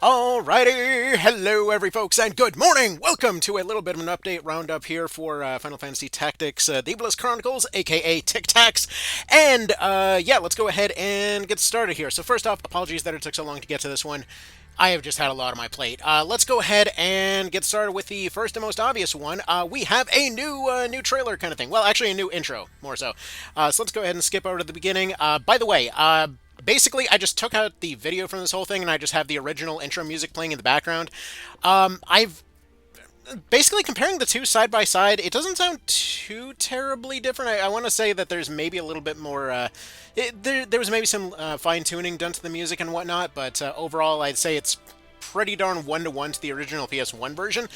Alrighty, hello every folks, and good morning! Welcome to a little bit of an update roundup here for Final Fantasy Tactics, the Ivalice Chronicles, aka Tic Tacs, and yeah, let's go ahead and get started here. So first off, apologies that it took so long to get to this one. I have just had a lot on my plate. Let's go ahead and get started with the first and most obvious one. We have a new trailer kind of thing. Well, actually, a new intro, more so. So let's go ahead and skip over to the beginning. By the way, basically, I just took out the video from this whole thing, and I just have the original intro music playing in the background. I've basically comparing the two side by side. It doesn't sound too terribly different. I want to say that there's maybe a little bit more. There was maybe some fine tuning done to the music and whatnot, but overall, I'd say it's pretty darn one-to-one to the original PS1 version.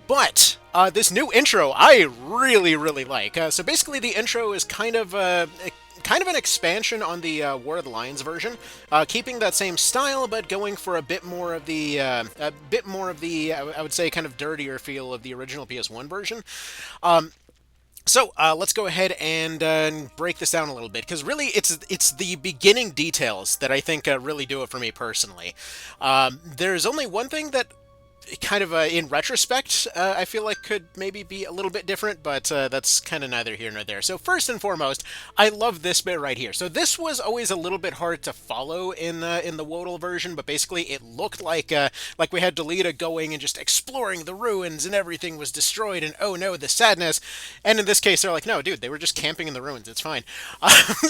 But this new intro, I really like. So basically, the intro is kind of an expansion on the War of the Lions version, keeping that same style, but going for a bit more of the, I would say, kind of dirtier feel of the original PS1 version. So let's go ahead and break this down a little bit, because really it's the beginning details that I think really do it for me personally. There's only one thing that kind of in retrospect, I feel like could maybe be a little bit different, but that's kind of neither here nor there. So first and foremost, I love this bit right here. So this was always a little bit hard to follow in the Wodal version, but basically it looked like we had Delita going and just exploring the ruins and everything was destroyed, and oh no, the sadness. And in this case, they're like, no, dude, they were just camping in the ruins. It's fine.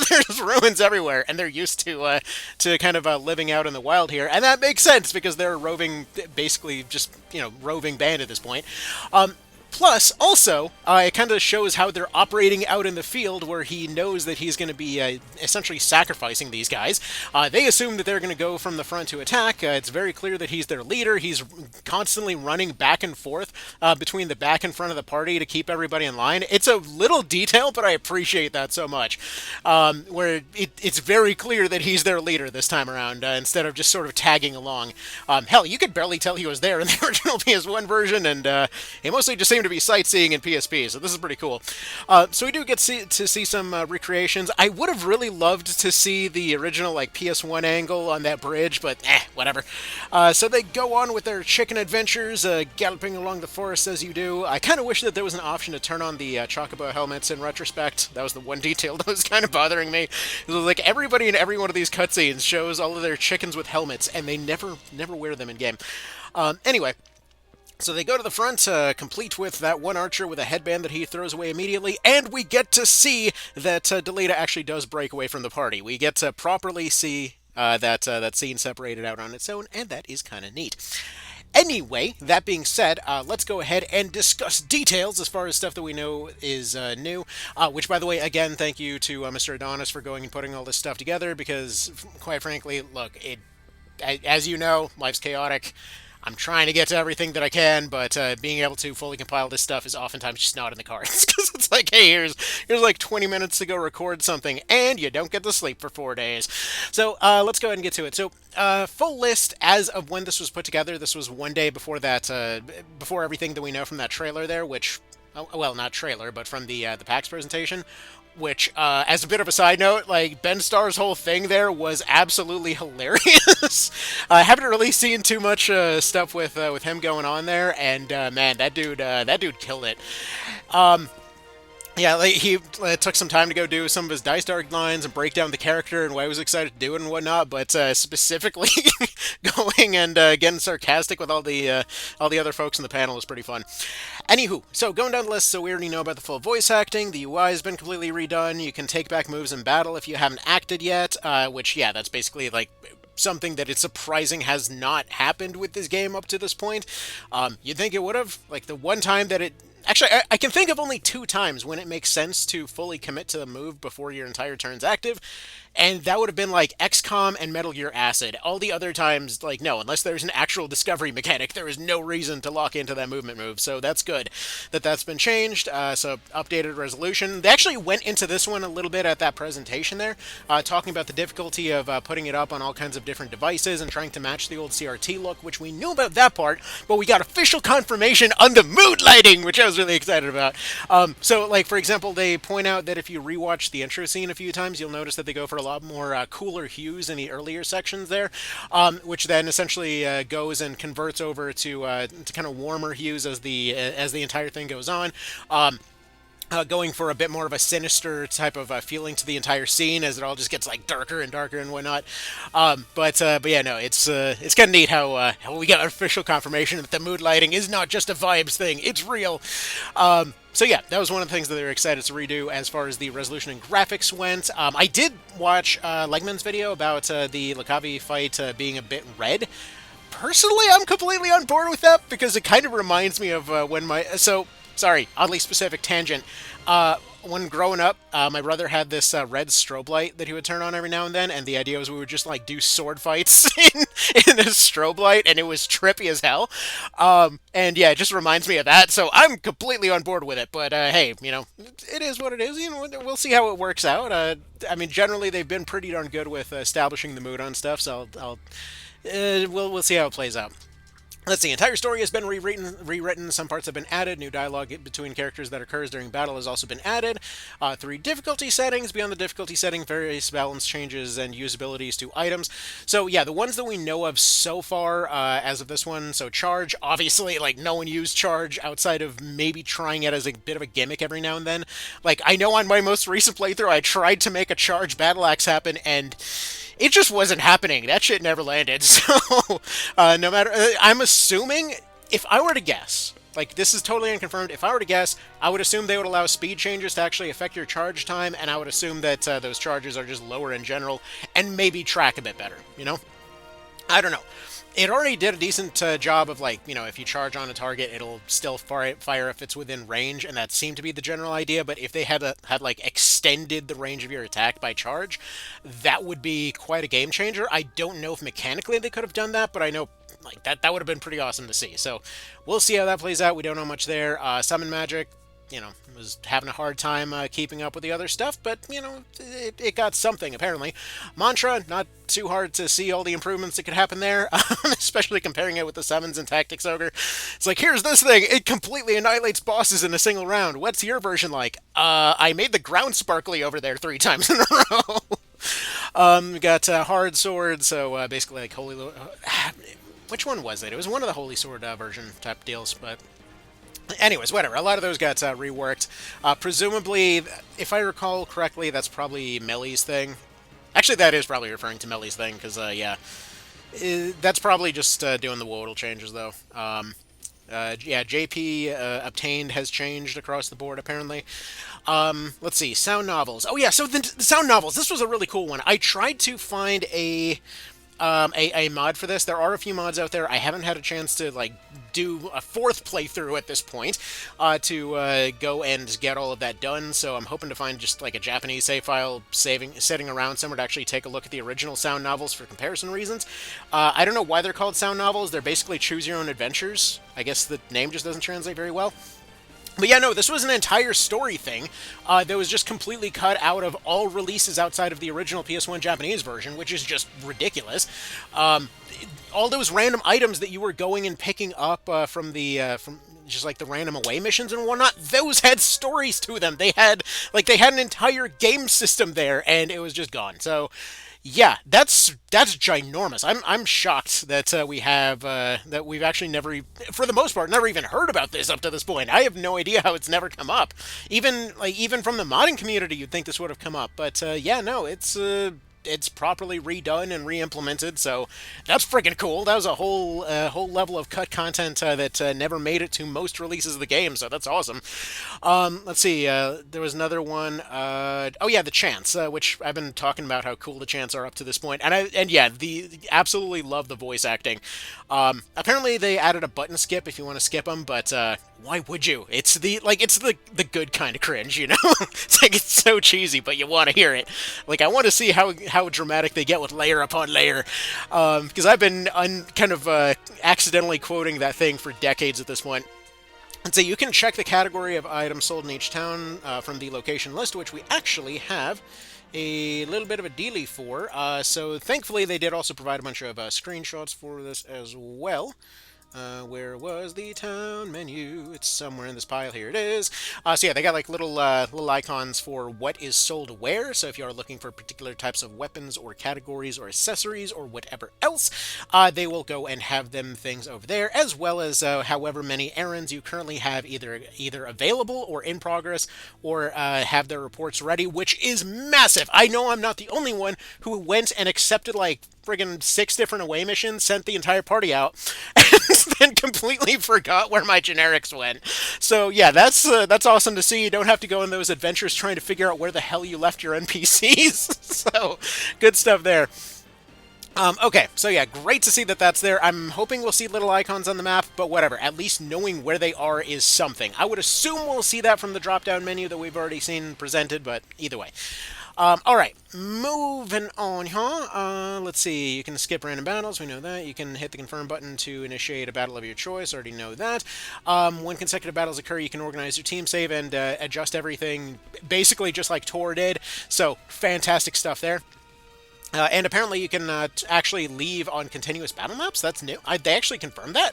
There's ruins everywhere, and they're used to kind of living out in the wild here, and that makes sense because they're roving, basically just roving band at this point. Plus, also, it kind of shows how they're operating out in the field where he knows that he's going to be essentially sacrificing these guys. They assume that they're going to go from the front to attack. It's very clear that he's their leader. He's constantly running back and forth between the back and front of the party to keep everybody in line. It's a little detail, but I appreciate that so much. Where it's very clear that he's their leader this time around, instead of just sort of tagging along. Hell, you could barely tell he was there in the original PS1 version, and he mostly just seemed to be sightseeing in PSP, so this is pretty cool. So we do get to see some recreations. I would have really loved to see the original PS1 angle on that bridge, but whatever. So they go on with their chicken adventures, galloping along the forest as you do. I kind of wish that there was an option to turn on the Chocobo helmets in retrospect. That was the one detail that was kind of bothering me. It was like everybody in every one of these cutscenes shows all of their chickens with helmets, and they never wear them in game. Anyway. So they go to the front, complete with that one archer with a headband that he throws away immediately, and we get to see that Delita actually does break away from the party. We get to properly see that scene separated out on its own, and that is kind of neat. Anyway, that being said, let's go ahead and discuss details as far as stuff that we know is new. Which, by the way, again, thank you to Mr. Adonis for going and putting all this stuff together, because, quite frankly, look, as you know, life's chaotic. I'm trying to get to everything that I can, but being able to fully compile this stuff is oftentimes just not in the cards. Because it's like, hey, here's like 20 minutes to go record something, and you don't get to sleep for 4 days. So let's go ahead and get to it. So full list as of when this was put together. This was one day before that, before everything that we know from that trailer there, which, well, not trailer, but from the PAX presentation. Which, as a bit of a side note, Ben Starr's whole thing there was absolutely hilarious. I haven't really seen too much stuff with him going on there, and man, that dude killed it. Yeah, he took some time to go do some of his Dice Dark lines and break down the character and why he was excited to do it and whatnot, but specifically going and getting sarcastic with all the other folks in the panel was pretty fun. Anywho, so going down the list, so we already know about the full voice acting, the UI has been completely redone, you can take back moves in battle if you haven't acted yet, which, yeah, that's basically, something that it's surprising has not happened with this game up to this point. You'd think it would have. The one time that it... Actually, I can think of only 2 times when it makes sense to fully commit to the move before your entire turn's active, and that would have been XCOM and Metal Gear Acid. All the other times, no, unless there's an actual discovery mechanic, there is no reason to lock into that movement move, so that's good that that's been changed. So updated resolution. They actually went into this one a little bit at that presentation there, talking about the difficulty of putting it up on all kinds of different devices and trying to match the old CRT look, which we knew about that part, but we got official confirmation on the mood lighting, which I was really excited about. So, for example, they point out that if you rewatch the intro scene a few times, you'll notice that they go for lot more cooler hues in the earlier sections there, which then essentially goes and converts over to kind of warmer hues as the entire thing goes on. Going for a bit more of a sinister type of feeling to the entire scene as it all just gets like darker and darker and whatnot. But yeah, no, it's kind of neat how we got official confirmation that the mood lighting is not just a vibes thing; it's real. So yeah, that was one of the things that they were excited to redo as far as the resolution and graphics went. I did watch Legman's video about the Lakavi fight being a bit red. Personally, I'm completely on board with that because it kind of reminds me of when sorry, oddly specific tangent. When growing up, my brother had this red strobe light that he would turn on every now and then, and the idea was we would just like do sword fights in this strobe light, and it was trippy as hell. And yeah, it just reminds me of that, so I'm completely on board with it. But hey, it is what it is. We'll see how it works out. I mean, generally they've been pretty darn good with establishing the mood on stuff, so we'll see how it plays out. Let's see, entire story has been rewritten, some parts have been added, new dialogue between characters that occurs during battle has also been added, 3 difficulty settings, beyond the difficulty setting, various balance changes and usabilities to items. So yeah, the ones that we know of so far, as of this one, so charge, obviously, like, no one used charge outside of maybe trying it as a bit of a gimmick every now and then. Like, I know on my most recent playthrough, I tried to make a charge battle axe happen, and it just wasn't happening. That shit never landed. So, no matter... I'm assuming, if I were to guess, like, this is totally unconfirmed, if I were to guess, I would assume they would allow speed changes to actually affect your charge time, and I would assume that those charges are just lower in general, and maybe track a bit better, I don't know. It already did a decent job of, like, if you charge on a target, it'll still fire if it's within range, and that seemed to be the general idea, but if they had like, extended the range of your attack by charge, that would be quite a game changer. I don't know if mechanically they could have done that, but I know, like, that would have been pretty awesome to see. So, we'll see how that plays out. We don't know much there. Summon magic, was having a hard time keeping up with the other stuff, but, it got something, apparently. Mantra, not too hard to see all the improvements that could happen there, especially comparing it with the summons and tactics ogre. It's like, here's this thing, it completely annihilates bosses in a single round. What's your version like? I made the ground sparkly over there 3 times in a row. We got hard sword, so basically like holy... which one was it? It was one of the holy sword version type deals, but... Anyways, whatever. A lot of those got reworked. Presumably, if I recall correctly, that's probably Melly's thing. Actually, that is probably referring to Melly's thing, because, yeah. That's probably just doing the Wodal changes, though. Yeah, JP obtained has changed across the board, apparently. Let's see. Sound novels. Oh, yeah, so the sound novels. This was a really cool one. I tried to find a mod for this. There are a few mods out there. I haven't had a chance to, like, do a 4th playthrough at this point to go and get all of that done, so I'm hoping to find just, like, a Japanese save file sitting around somewhere to actually take a look at the original sound novels for comparison reasons. I don't know why they're called sound novels. They're basically choose-your-own adventures. I guess the name just doesn't translate very well. But yeah, no, this was an entire story thing that was just completely cut out of all releases outside of the original PS1 Japanese version, which is just ridiculous. All those random items that you were going and picking up from just like the random away missions and whatnot, those had stories to them. They had an entire game system there, and it was just gone. So, yeah, that's ginormous. I'm shocked that we've actually never, for the most part, never even heard about this up to this point. I have no idea how it's never come up. Even from the modding community, you'd think this would have come up. But yeah, no, it's properly redone and re-implemented, so that's freaking cool. That was a whole level of cut content that never made it to most releases of the game, so that's awesome. Let's see, there was another one. Oh yeah, the chants, which I've been talking about how cool the chants are up to this point, and yeah, absolutely love the voice acting. Apparently they added a button skip if you want to skip them, but why would you? It's the good kind of cringe, It's like, it's so cheesy, but you want to hear it. Like, I want to see how dramatic they get with layer upon layer. Because I've been kind of accidentally quoting that thing for decades at this point. And so you can check the category of items sold in each town from the location list, which we actually have a little bit of a dealie for. So thankfully they did also provide a bunch of screenshots for this as well. Where was the town menu? It's somewhere in this pile. Here it is. So yeah, they got like little icons for what is sold where. So if you are looking for particular types of weapons or categories or accessories or whatever else, they will go and have them things over there, as well as however many errands you currently have either available or in progress, or have their reports ready, which is massive. I know I'm not the only one who went and accepted like friggin' 6 different away missions, sent the entire party out, and then completely forgot where my generics went. So yeah, that's awesome to see. You don't have to go on those adventures trying to figure out where the hell you left your NPCs. So good stuff there. Okay, so yeah, great to see that that's there. I'm hoping we'll see little icons on the map, but whatever. At least knowing where they are is something. I would assume we'll see that from the drop-down menu that we've already seen presented, but either way. Alright, moving on, let's see, you can skip random battles, we know that. You can hit the confirm button to initiate a battle of your choice, already know that. When consecutive battles occur, you can organize your team save and adjust everything, basically just like Tor did. So, fantastic stuff there. And apparently you can actually leave on continuous battle maps. That's new. They actually confirmed that?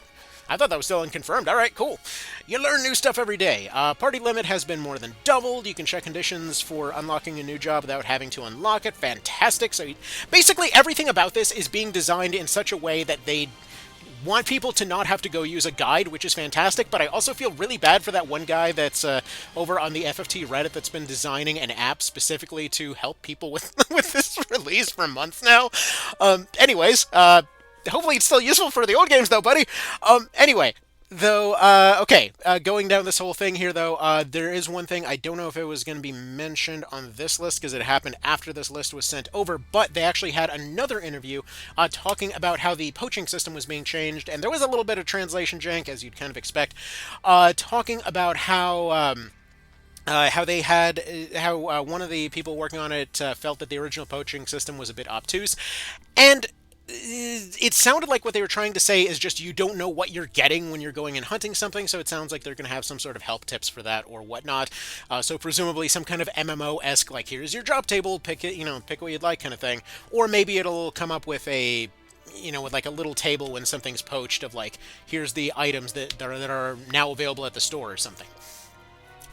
I thought that was still unconfirmed. All right, cool. You learn new stuff every day. Party limit has been more than doubled. You can check conditions for unlocking a new job without having to unlock it. Fantastic. So basically everything about this is being designed in such a way that they want people to not have to go use a guide, which is fantastic, but I also feel really bad for that one guy that's over on the FFT Reddit that's been designing an app specifically to help people with with this release for months now. Anyways, hopefully it's still useful for the old games, though, buddy. Anyway, though, okay, going down this whole thing here, though, there is one thing. I don't know if it was going to be mentioned on this list because it happened after this list was sent over, but they actually had another interview talking about how the poaching system was being changed, and there was a little bit of translation jank, as you'd kind of expect, talking about how they had how one of the people working on it felt that the original poaching system was a bit obtuse, and it sounded like what they were trying to say is just you don't know what you're getting when you're going and hunting something, so it sounds like they're going to have some sort of help tips for that or whatnot. So presumably some kind of MMO-esque, like here's your drop table, pick it, pick what you'd like kind of thing. Or maybe it'll come up with with like a little table when something's poached of like, here's the items that are now available at the store or something.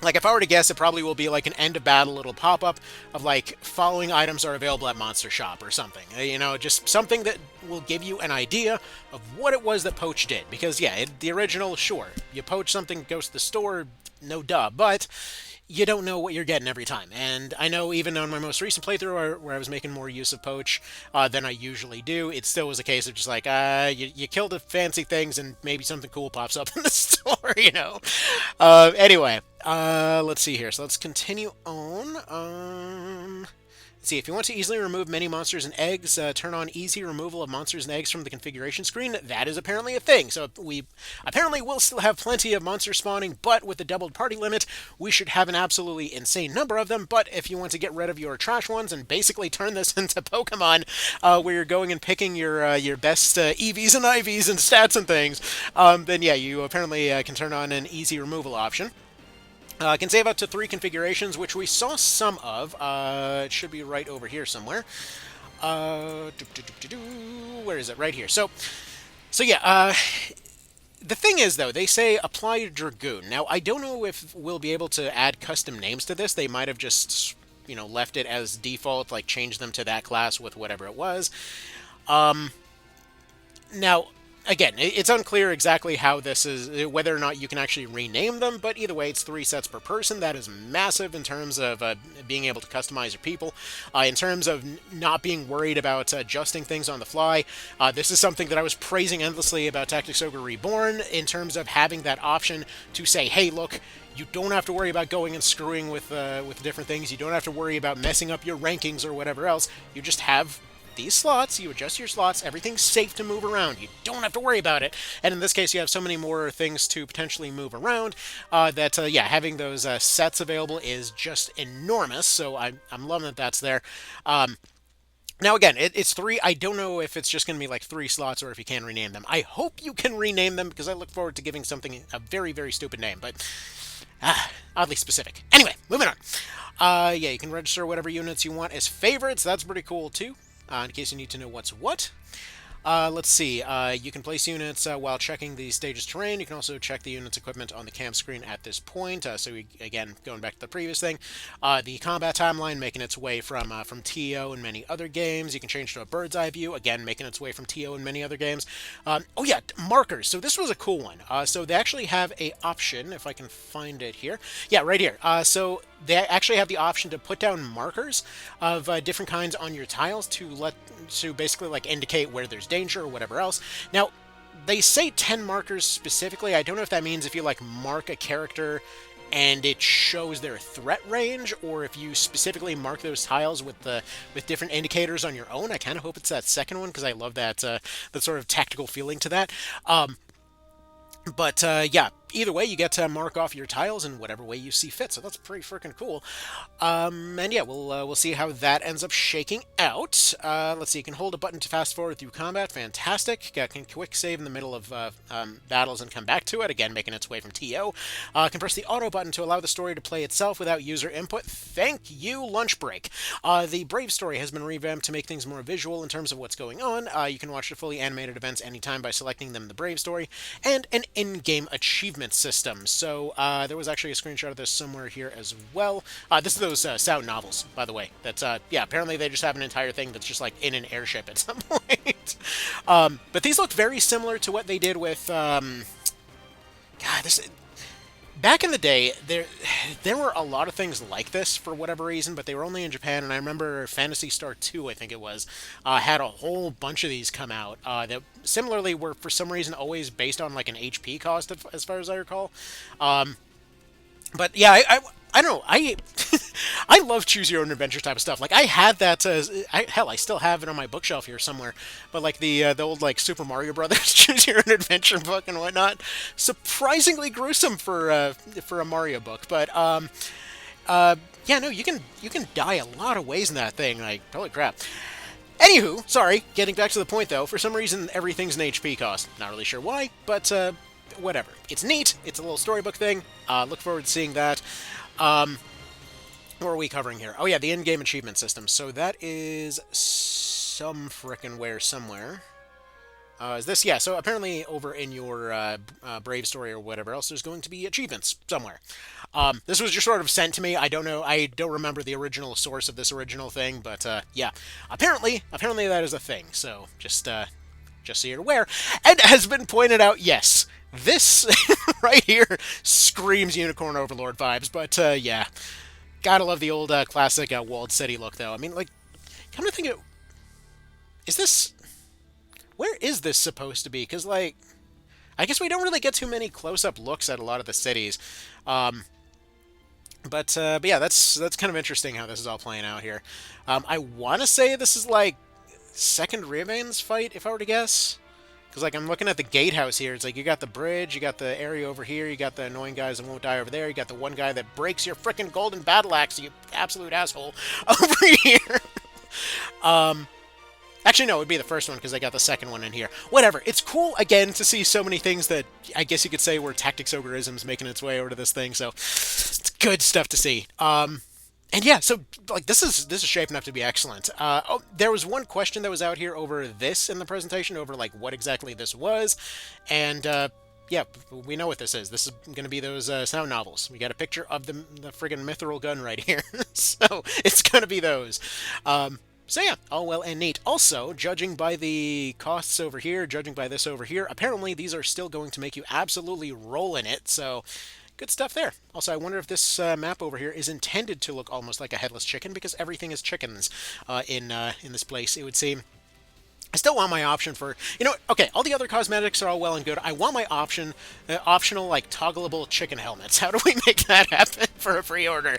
Like, if I were to guess, it probably will be like an end of battle little pop-up of like, following items are available at Monster Shop or something. Just something that will give you an idea of what it was that Poach did. Because, yeah, the original, sure, you poach something, goes to the store, no duh, but you don't know what you're getting every time. And I know even on my most recent playthrough where I was making more use of Poach than I usually do, it still was a case of just like, you kill the fancy things and maybe something cool pops up in the store, Anyway, let's see here. So let's continue on. Let's see, if you want to easily remove many monsters and eggs, turn on easy removal of monsters and eggs from the configuration screen. That is apparently a thing. So we apparently will still have plenty of monster spawning, but with the doubled party limit, we should have an absolutely insane number of them. But if you want to get rid of your trash ones and basically turn this into Pokemon, where you're going and picking your best EVs and IVs and stats and things, then yeah, you apparently can turn on an easy removal option. Can save up to 3 configurations, which we saw some of. It should be right over here somewhere. Where is it? Right here. So yeah, the thing is, though, they say apply Dragoon. Now, I don't know if we'll be able to add custom names to this. They might have just, left it as default, like changed them to that class with whatever it was. Now, again, it's unclear exactly how this is, whether or not you can actually rename them, but either way, it's 3 sets per person. That is massive in terms of being able to customize your people. In terms of not being worried about adjusting things on the fly, this is something that I was praising endlessly about Tactics Ogre Reborn, in terms of having that option to say, hey, look, you don't have to worry about going and screwing with different things. You don't have to worry about messing up your rankings or whatever else. You just have these slots, you adjust your slots, everything's safe to move around. You don't have to worry about it. And in this case, you have so many more things to potentially move around that, yeah, having those sets available is just enormous. So I'm loving that that's there. Now, again, it's 3. I don't know if it's just going to be like 3 slots or if you can rename them. I hope you can rename them because I look forward to giving something a very, very stupid name, but oddly specific. Anyway, moving on. Yeah, you can register whatever units you want as favorites. That's pretty cool, too. In case you need to know what's what. Let's see. You can place units while checking the stage's terrain. You can also check the unit's equipment on the camp screen at this point. Again, going back to the previous thing, the combat timeline making its way from TO and many other games. You can change to a bird's eye view, again making its way from TO and many other games. Oh yeah, markers. So this was a cool one. So they actually have a option, if I can find it here. Yeah, right here. So they actually have the option to put down markers of different kinds on your tiles to basically like indicate where there's danger or whatever else. Now, they say 10 markers specifically. I don't know if that means if you like mark a character and it shows their threat range, or if you specifically mark those tiles with different indicators on your own. I kind of hope it's that second one because I love that sort of tactical feeling to that. But yeah, either way, you get to mark off your tiles in whatever way you see fit. So that's pretty freaking cool. And yeah, we'll see how that ends up shaking out. Let's see. You can hold a button to fast forward through combat. Fantastic. Can quick save in the middle of battles and come back to it. Again, making its way from TO. Can press the auto button to allow the story to play itself without user input. Thank you, lunch break. The Brave story has been revamped to make things more visual in terms of what's going on. You can watch the fully animated events anytime by selecting them in the Brave story, and an in-game achievement system. So there was actually a screenshot of this somewhere here as well. This is those sound novels, by the way. That's yeah, apparently they just have an entire thing that's just like in an airship at some point. But these look very similar to what they did with God, this back in the day, there were a lot of things like this for whatever reason, but they were only in Japan. And I remember Phantasy Star 2, I think it was, had a whole bunch of these come out that similarly were for some reason always based on like an HP cost, as far as I recall. But yeah, I don't know. I love choose your own adventure type of stuff. Like I had that. Hell, I still have it on my bookshelf here somewhere. But like the old like Super Mario Brothers choose your own adventure book and whatnot. Surprisingly gruesome for a Mario book. But yeah, no, you can die a lot of ways in that thing. Like holy crap. Anywho, sorry. Getting back to the point though. For some reason, everything's an HP cost. Not really sure why, but whatever. It's neat. It's a little storybook thing. Look forward to seeing that. What are we covering here? Oh yeah, the in-game achievement system. So that is some frickin' where somewhere. Is this? Yeah, so apparently over in your Brave story or whatever else, there's going to be achievements somewhere. This was just sort of sent to me. I don't know. I don't remember the original source of this original thing, but yeah. Apparently that is a thing. So just so you're aware. And has been pointed out, yes, this right here screams Unicorn Overlord vibes. But yeah. Gotta love the old classic walled city look, though. I mean, like, come to think of it, is this... Where is this supposed to be? Because, like, I guess we don't really get too many close-up looks at a lot of the cities. But yeah, that's kind of interesting how this is all playing out here. I want to say this is, like, second Riven's fight, if I were to guess. Because, like, I'm looking at the gatehouse here. It's like, you got the bridge, you got the area over here, you got the annoying guys that won't die over there, you got the one guy that breaks your frickin' golden battle axe, you absolute asshole, over here. Actually, no, it would be the first one, because I got the second one in here. Whatever. It's cool, again, to see so many things that I guess you could say were Tactics Ogreisms making its way over to this thing, so it's good stuff to see. And yeah, so like this is shaping up to be excellent. Oh, there was one question that was out here over this in the presentation, over like what exactly this was, and yeah, we know what this is. This is going to be those sound novels. We got a picture of the friggin' mithril gun right here, so it's going to be those. So yeah, all well and neat. Also, judging by the costs over here, judging by this over here, apparently these are still going to make you absolutely roll in it. So. Good stuff there. Also, I wonder if this map over here is intended to look almost like a headless chicken, because everything is chickens in this place, it would seem. I still want my option for, you know, okay, all the other cosmetics are all well and good. I want my optional, like, toggleable chicken helmets. How do we make that happen for a pre-order?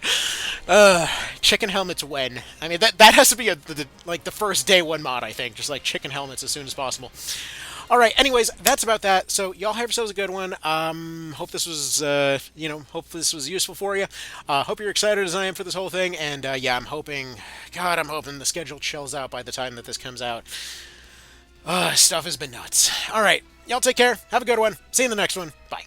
Chicken helmets when? I mean, that has to be the first day one mod, I think. Just, like, chicken helmets as soon as possible. Alright, anyways, that's about that. So, y'all have yourselves a good one. Hope this was, hope this was useful for you. Hope you're excited as I am for this whole thing. And, yeah, I'm hoping the schedule chills out by the time that this comes out. Stuff has been nuts. Alright, y'all take care. Have a good one. See you in the next one. Bye.